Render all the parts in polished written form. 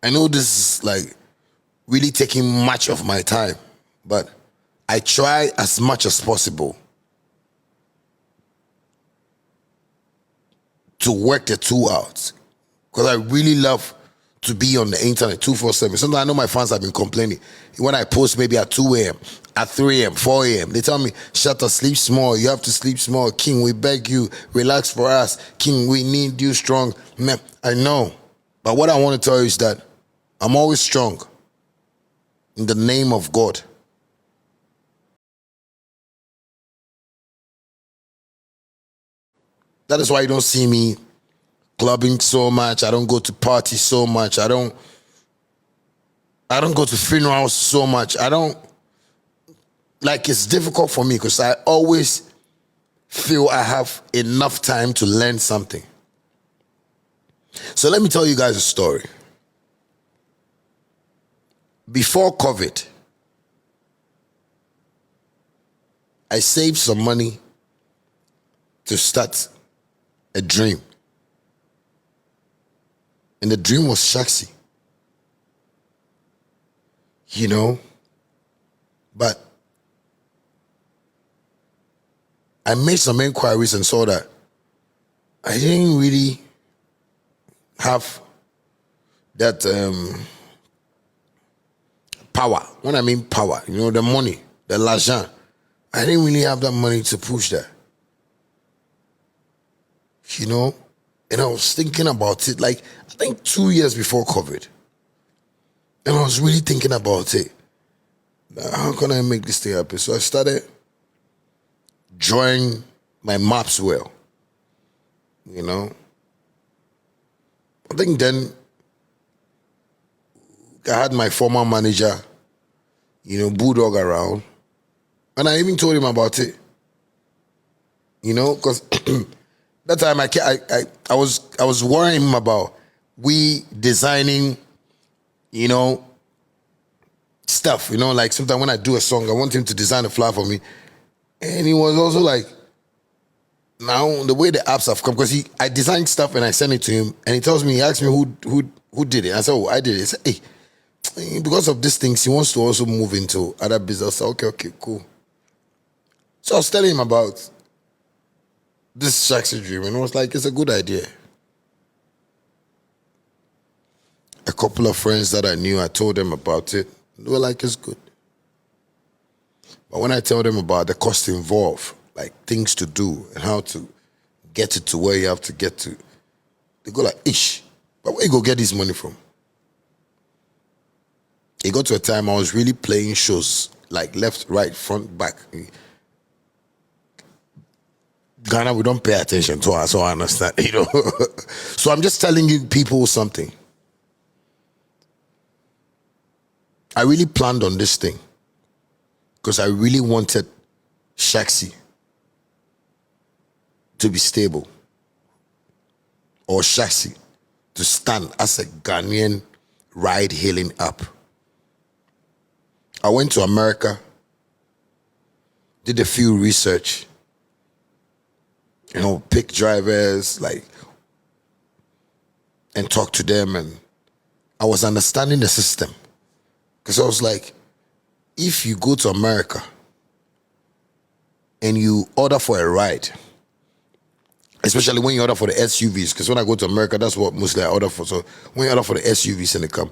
I know this is like really taking much of my time, but I try as much as possible to work the two out, because I really love to be on the internet 247. Sometimes I know my fans have been complaining when I post maybe at 2 a.m., at 3 a.m., 4 a.m. They tell me, Shatta, sleep small. You have to sleep small. King, we beg you, relax for us. King, we need you strong. Man, I know. But what I want to tell you is that I'm always strong in the name of God. That is why you don't see me clubbing so much. I don't go to parties so much. I don't go to funerals so much. It's difficult for me because I always feel I have enough time to learn something. So let me tell you guys a story. Before COVID, I saved some money to start a dream. And the dream was Shaxi. You know? But I made some inquiries and saw that I didn't really have that power. When I mean power, you know, the money, the l'argent. I didn't really have that money to push that. You know? And I was thinking about it, like, I think 2 years before COVID. And I was really thinking about it. How can I make this thing happen? So I started drawing my maps well. You know? I think then I had my former manager, you know, Bulldog around. And I even told him about it. You know, because that time I was worrying him about we designing, you know, stuff. You know, like sometimes when I do a song, I want him to design a flower for me. And he was also like, now the way the apps have come, because I designed stuff and I sent it to him, and he tells me, he asked me who did it. I said, oh, I did it. He said, hey, because of these things, he wants to also move into other business. I said, okay, cool. So I was telling him about this Shaxi dream, and I was like, it's a good idea. A couple of friends that I knew, I told them about it. They were like, it's good. But when I tell them about the cost involved, like things to do and how to get it to where you have to get to, they go like, ish, but where you go get this money from? It got to a time I was really playing shows, like left, right, front, back. Ghana, we don't pay attention to us, so I understand, you know. So I'm just telling you people something. I really planned on this thing because I really wanted Shaxi to be stable, or Shaxi to stand as a Ghanaian ride-hailing app. I went to America, did a few research, you know, pick drivers, like, and talk to them, and I was understanding the system. Because I was like, if you go to America and you order for a ride, especially when you order for the SUVs, because when I go to America, that's what mostly I order for. So when you order for the SUVs and they come,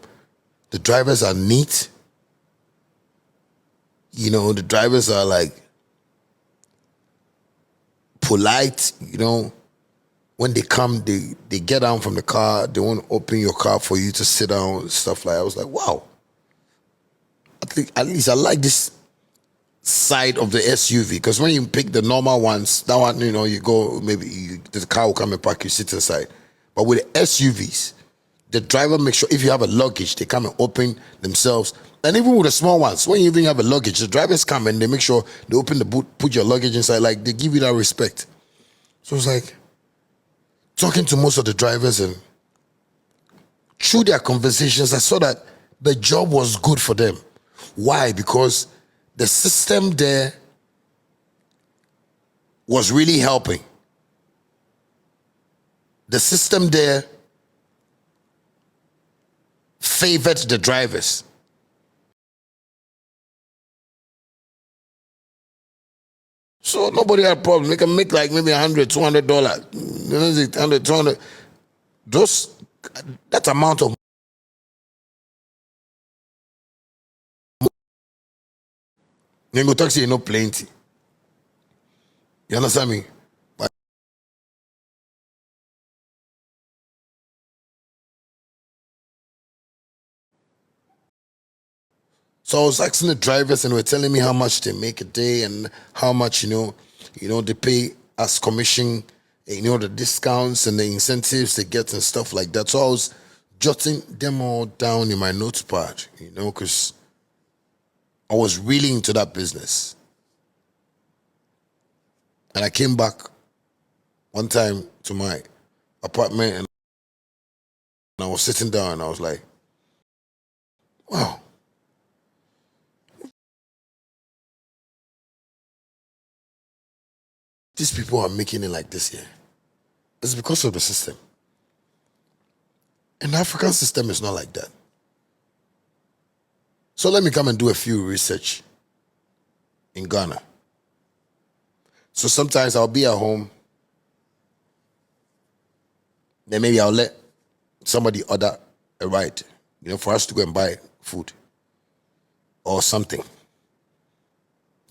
the drivers are neat. You know, the drivers are like polite, you know. When they come, they get down from the car, they want to open your car for you to sit down, stuff like that. I was like, wow. I think at least I like this side of the SUV, because when you pick the normal ones, that one, you know, you go, maybe the car will come and park, you sit inside. But with the SUVs, the driver makes sure if you have a luggage, they come and open themselves. And even with the small ones, when you even have a luggage, the drivers come and they make sure they open the boot, put your luggage inside, like they give you that respect. So it's like talking to most of the drivers, and through their conversations, I saw that the job was good for them. Why? Because the system there was really helping. The system there favored the drivers. So nobody had a problem. They can make like maybe $100, $200. You know, $100, $200. That amount of you go taxi, you know, plenty. You understand me? But so I was asking the drivers, and they were telling me how much they make a day and how much they pay as commission, the discounts and the incentives they get and stuff like that. So I was jotting them all down in my notepad, because I was really into that business. And I came back one time to my apartment and I was sitting down and I was like, wow. These people are making it like this here. It's because of the system. And the African system is not like that. So let me come and do a few research in Ghana. So sometimes I'll be at home, then maybe I'll let somebody order a ride, for us to go and buy food or something.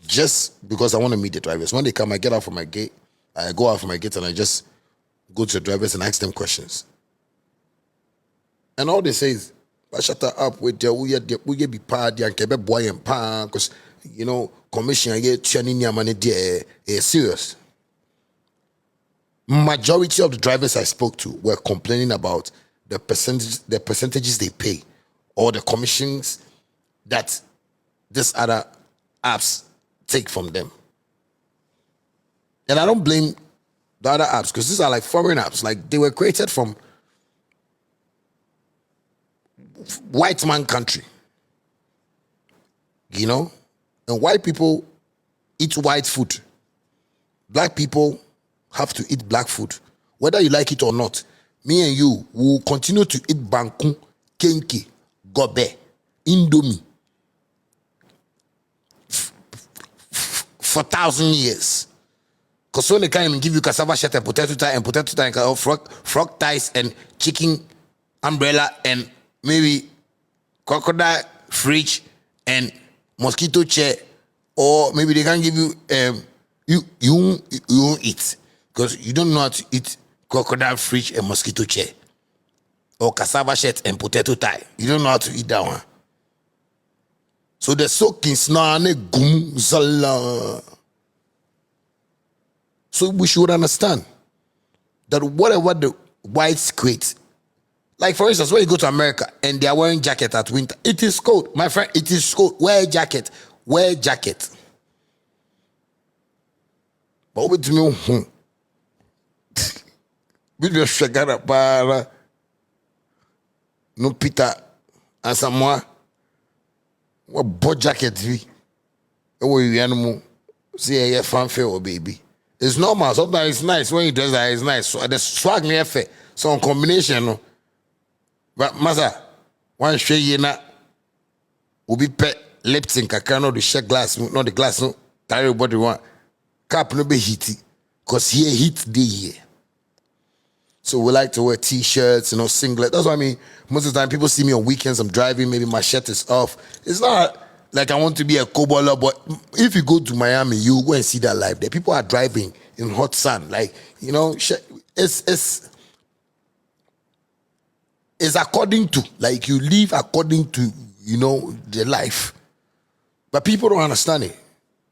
Just because I want to meet the drivers. When they come, I get out from my gate, I go out from my gate and I just go to the drivers and ask them questions. And all they say is, Shatta up with the we be party and kebe boy and pan, because commission I get training your money there is serious. Majority of the drivers I spoke to were complaining about the percentages they pay or the commissions that these other apps take from them. And I don't blame the other apps, because these are like foreign apps. Like, they were created from white man country, and white people eat white food. Black people have to eat black food, whether you like it or not. Me and you will continue to eat banku, kenke, gobe, indomie for 1,000 years. Because when they can't even give you cassava shirt and potato tie and frog ties and chicken umbrella and maybe crocodile fridge and mosquito chair, or maybe they can't give you you won't eat because you don't know how to eat crocodile fridge and mosquito chair or cassava shirt and potato tie. You don't know how to eat that one. So the soaking snane gum zala. So we should understand that whatever the whites create, like for instance, when you go to America and they are wearing jacket at winter, it is cold, my friend. It is cold. Wear jacket. Wear jacket. But what do you mean? We just shagara para no Peter and someone what bought jacket vi. Oh, you animal. See a fanfare or baby. It's normal. Sometimes it's nice when you dress that. It's nice. So the swag near fair. So on combination, no. But masa, one share ye na will be pet lips in kakano the share glass, not the glass, no. Carry everybody want cap no be heaty. Cause here heat day here. So we like to wear t-shirts, singlet. That's what I mean. Most of the time people see me on weekends, I'm driving, maybe my shirt is off. It's not like I want to be a cobbler, but if you go to Miami, you go and see that life there. People are driving in hot sun. Like, it's according to, like, you live according to, the life. But people don't understand it.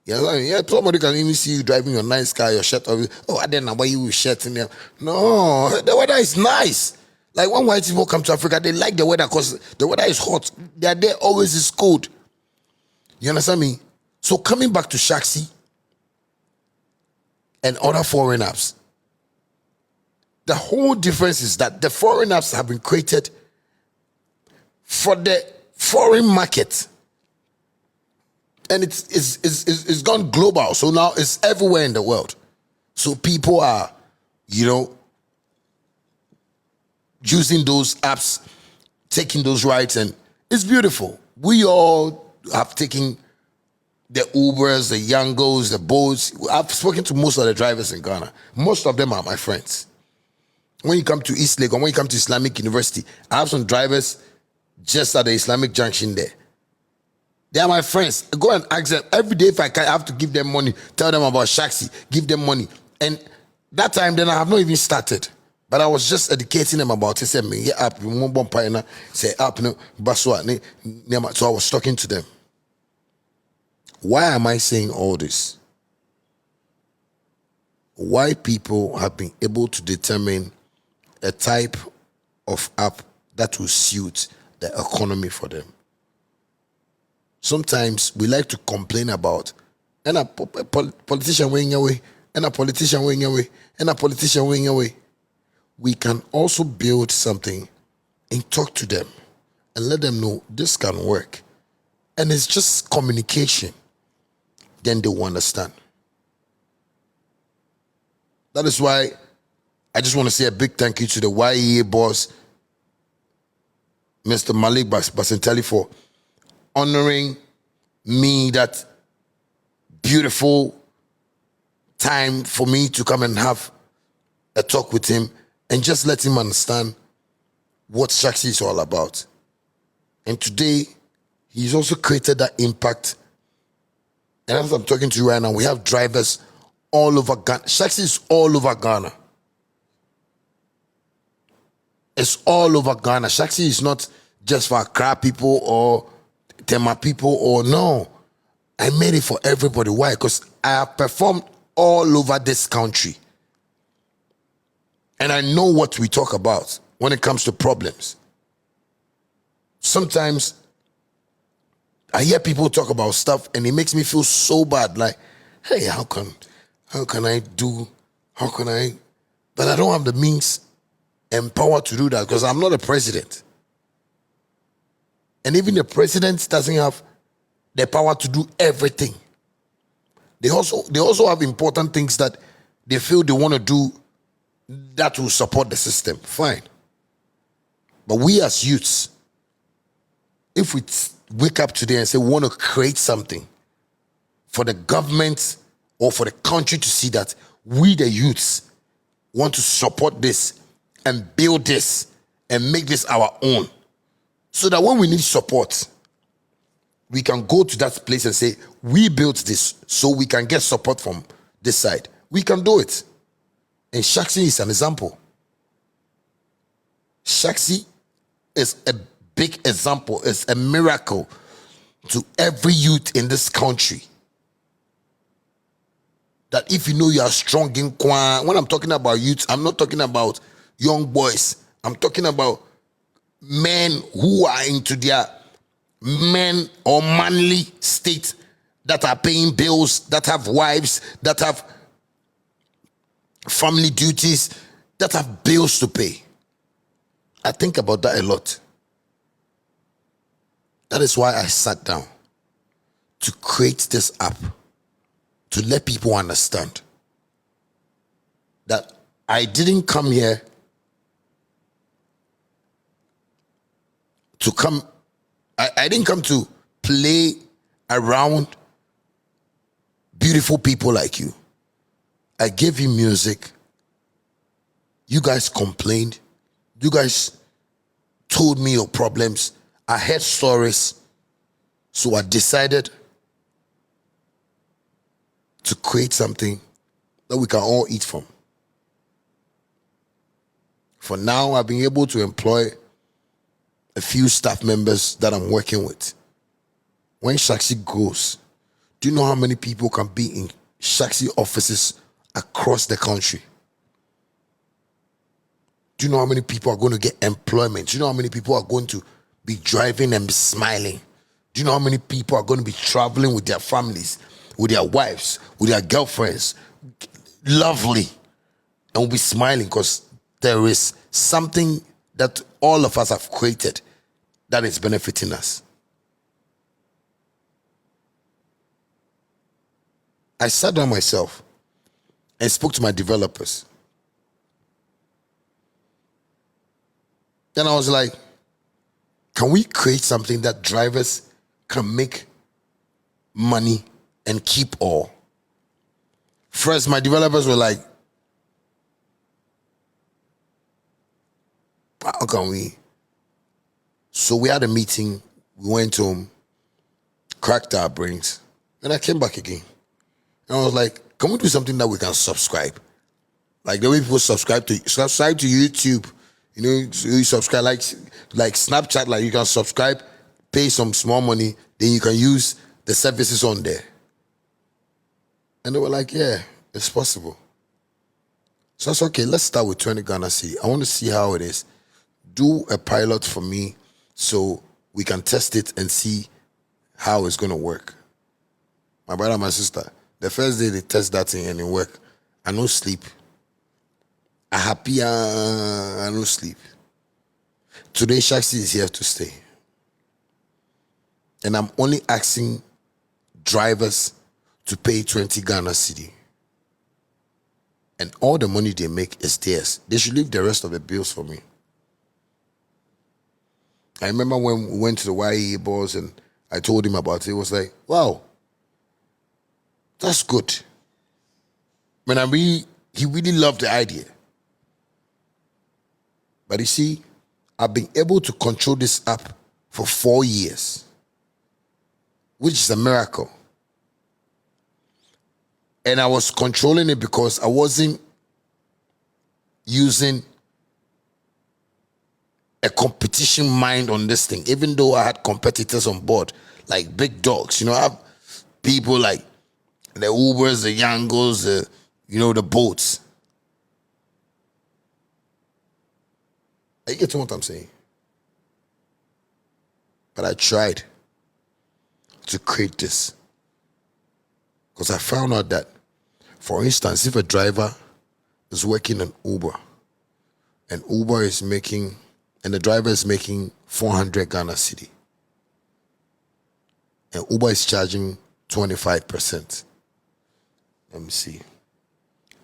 Yeah, somebody can even see you driving your nice car, your shirt. I didn't know why you were shirt in there. No, the weather is nice. Like when white people come to Africa, they like the weather because the weather is hot. Their day always is cold. You understand me? So coming back to Shaxi and other foreign apps, the whole difference is that the foreign apps have been created for the foreign market. And it's gone global. So now it's everywhere in the world. So people are, using those apps taking those rides, and it's beautiful. We all have taken the Ubers, the Yangos, the boats. I've spoken to most of the drivers in Ghana. Most of them are my friends. When you come to East Lake or when you come to Islamic University, I have some drivers just at the Islamic Junction there. They are my friends. I go and ask them every day if I can. I have to give them money, tell them about Shaxi, give them money. And that time, then I have not even started. But I was just educating them about it. Say, so I was talking to them. Why am I saying all this? Why people have been able to determine a type of app that will suit the economy for them. Sometimes we like to complain about and a politician weighing away, and a politician weighing away, and a politician weighing away. We can also build something and talk to them and let them know this can work. And it's just communication. Then they will understand. That is why I just want to say a big thank you to the YEA boss, Mr. Malik Basentelli, for honoring me that beautiful time for me to come and have a talk with him and just let him understand what Shaxi is all about. And today, he's also created that impact. And as I'm talking to you right now, we have drivers all over Ghana. Shaxi is all over Ghana. It's all over Ghana. Shaxi is not just for Accra people or Tema people or no. I made it for everybody. Why? Because I have performed all over this country. And I know what we talk about when it comes to problems. Sometimes I hear people talk about stuff and it makes me feel so bad. Like, hey, how can I? But I don't have the means and power to do that because I'm not a president. And even the president doesn't have the power to do everything. They also have important things that they feel they want to do that will support the system. Fine. But we as youths, if we wake up today and say we want to create something for the government or for the country to see that we the youths want to support this and build this and make this our own, so that when we need support, we can go to that place and say, we built this so we can get support from this side. We can do it. And Shaxi is an example. Shaxi is a big example. It's a miracle to every youth in this country. That if you know you are strong in Kwan, when I'm talking about youth, I'm not talking about young boys. I'm talking about men who are into their men or manly state, that are paying bills, that have wives, that have family duties, that have bills to pay. I think about that a lot. That is why I sat down to create this app, to let people understand that I didn't come here to come, I didn't come to play around beautiful people like you. I gave you music. You guys complained. You guys told me your problems. I heard stories. So I decided to create something that we can all eat from. For now, I've been able to employ a few staff members that I'm working with. When Shaxi grows, do you know how many people can be in Shaxi offices across the country? Do you know how many people are going to get employment? Do you know how many people are going to be driving and be smiling? Do you know how many people are going to be traveling with their families, with their wives, with their girlfriends? Lovely. And we'll be smiling because there is something that all of us have created that is benefiting us. I sat down myself and spoke to my developers. Then I was like, Can we create something that drivers can make money and keep all? First, my developers were like, how can we? So we had a meeting, we went home, cracked our brains, and I came back again. And I was like, can we do something that we can subscribe? Like the way people subscribe to YouTube, you know, so you subscribe like Snapchat, like you can subscribe, pay some small money, then you can use the services on there. And they were like, yeah, it's possible. So I said, okay, let's start with 20 Ghana Cedi. I want to see how it is. Do a pilot for me so we can test it and see how it's going to work. My brother and my sister, the first day they test that thing and it work, I no sleep. I happy, I no sleep. Today, Shaxi is here to stay. And I'm only asking drivers to pay 20 Ghana Cedi. And all the money they make is theirs. They should leave the rest of the bills for me. I remember when we went to the YEA boss and I told him about it, it was like, wow, that's good. He really loved the idea. But you see, I've been able to control this app for 4 years, which is a miracle. And I was controlling it because I wasn't using a competition mind on this thing, even though I had competitors on board, like big dogs. You know, I have people like the Ubers, the Yangos, the boats. You get what I'm saying? But I tried to create this because I found out that, for instance, if a driver is working in Uber and Uber is making, and the driver is making 400 Ghana Cedi, and Uber is charging 25%. Let me see.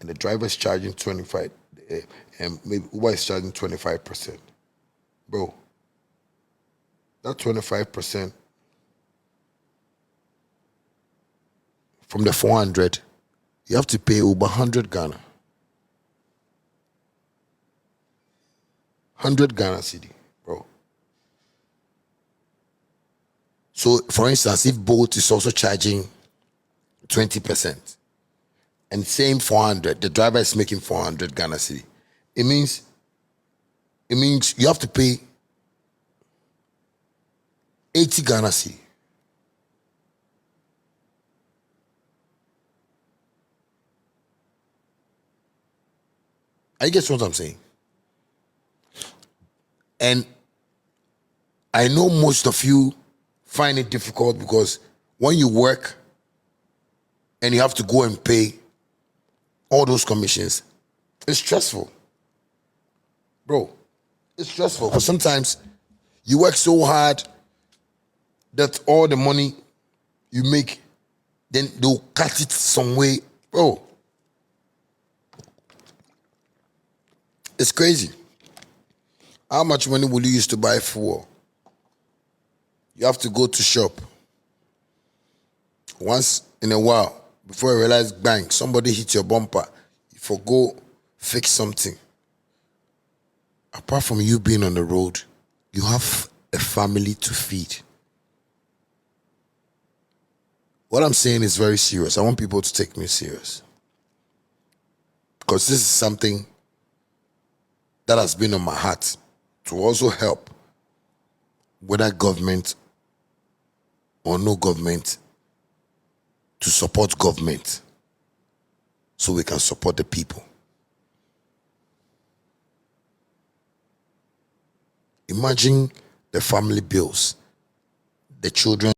And the driver is charging 25, and maybe Uber is charging 25%. Bro, that 25% from the 400, you have to pay Uber 100 Ghana. 100 Ghana Cedi, bro. So, for instance, if Bolt is also charging 20%, and same 400, the driver is making 400 Ghana Cedi, it means you have to pay 80 Ghana Cedi. I guess what I'm saying. And I know most of you find it difficult because when you work and you have to go and pay all those commissions, it's stressful. Bro, it's stressful because sometimes you work so hard that all the money you make, then they'll cut it some way. Bro, it's crazy. How much money will you use to buy fuel? You have to go to shop once in a while before you realize, bang, somebody hit your bumper. You forgo fix something. Apart from you being on the road, you have a family to feed. What I'm saying is very serious. I want people to take me serious. Because this is something that has been on my heart to also help, whether government or no government, to support government so we can support the people. Imagine the family bills, the children